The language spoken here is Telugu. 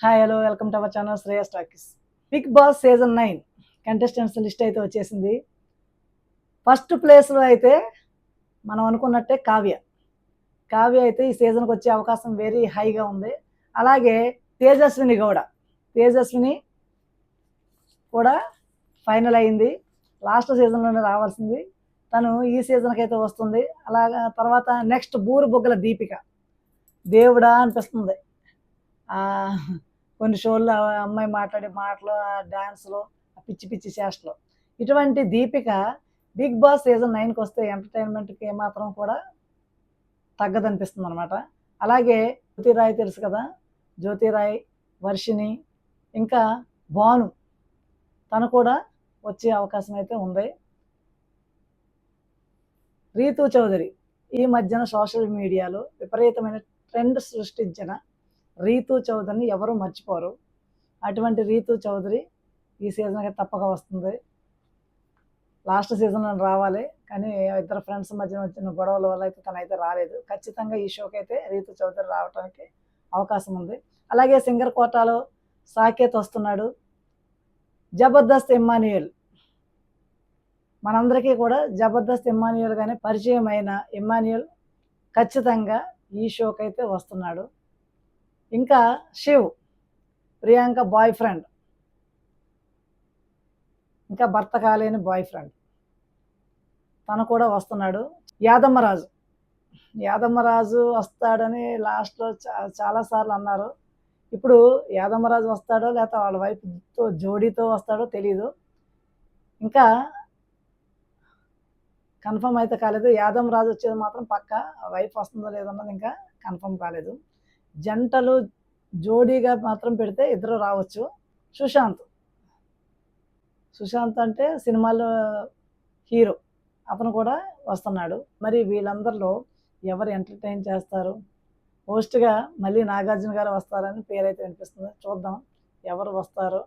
Hi hello welcome to our channel Shreyas Talkies. Bigg Boss season 9 contestants list అయితే వచ్చేసింది. ఫస్ట్ ప్లేస్లో అయితే మనం అనుకున్నట్టే కావ్య అయితే ఈ సీజన్కి వచ్చే అవకాశం వెరీ హైగా ఉంది. అలాగే తేజస్విని కూడా ఫైనల్ అయింది. లాస్ట్ సీజన్లోనే రావాల్సింది తను ఈ సీజన్కి అయితే వస్తుంది. అలాగా తర్వాత నెక్స్ట్ బూరు బొగ్గల దీపిక, దేవుడా అనిపిస్తుంది. కొన్ని షోల్లో అమ్మాయి మాట్లాడే మాటలు, డ్యాన్స్లో, పిచ్చి పిచ్చి చేష్టలు, ఇటువంటి దీపిక బిగ్ బాస్ సీజన్ 9కి వస్తే ఎంటర్టైన్మెంట్కి ఏమాత్రం కూడా తగ్గదనిపిస్తుంది అనమాట. అలాగే జ్యోతిరాయ్ తెలుసు కదా, జ్యోతిరాయ్, వర్షిని, ఇంకా భాను, తను కూడా వచ్చే అవకాశం అయితే ఉంది. రీతూ చౌదరి ఈ మధ్యన సోషల్ మీడియాలో విపరీతమైన ట్రెండ్ సృష్టించిన రీతూ చౌదరిని ఎవరు మర్చిపోరు. అటువంటి రీతూ చౌదరి ఈ సీజన్కి తప్పక వస్తుంది. లాస్ట్ సీజన్లో రావాలి, కానీ ఇద్దరు ఫ్రెండ్స్ మధ్యన వచ్చిన గొడవల వల్ల అయితే తనైతే రాలేదు. ఖచ్చితంగా ఈ షోకి అయితే రీతూ చౌదరి రావడానికి అవకాశం ఉంది. అలాగే సింగర్ కోటాలో సాకేత్ వస్తున్నాడు. జబర్దస్త్ ఇమ్మాన్యుయల్, మనందరికీ కూడా జబర్దస్త్ ఇమ్మాన్యుయల్గానే పరిచయం అయిన ఇమ్మాన్యుయల్ ఖచ్చితంగా ఈ షోకి అయితే వస్తున్నాడు. ఇంకా శివ్, ప్రియాంక బాయ్ ఫ్రెండ్, ఇంకా భర్త కాలేని బాయ్ ఫ్రెండ్, తను కూడా వస్తున్నాడు. యాదమ్మరాజు వస్తాడని లాస్ట్లో చాలాసార్లు అన్నారు. ఇప్పుడు యాదమ్మరాజు వస్తాడో లేకపోతే వాళ్ళ వైఫ్తో జోడీతో వస్తాడో తెలీదు. ఇంకా కన్ఫర్మ్ అయితే కాలేదు. యాదమ్మరాజు వచ్చేది మాత్రం పక్కా, వైఫ్ వస్తుందో లేదన్నది ఇంకా కన్ఫర్మ్ కాలేదు. జంటలు జోడీగా మాత్రం పెడితే ఇద్దరు రావచ్చు. సుశాంత్ అంటే సినిమాలో హీరో, అతను కూడా వస్తున్నాడు. మరి వీళ్ళందరిలో ఎవరు ఎంటర్టైన్ చేస్తారు? హోస్ట్గా మళ్ళీ నాగార్జున గారు వస్తారని పేరైతే వినిపిస్తుంది. చూద్దాం ఎవరు వస్తారో.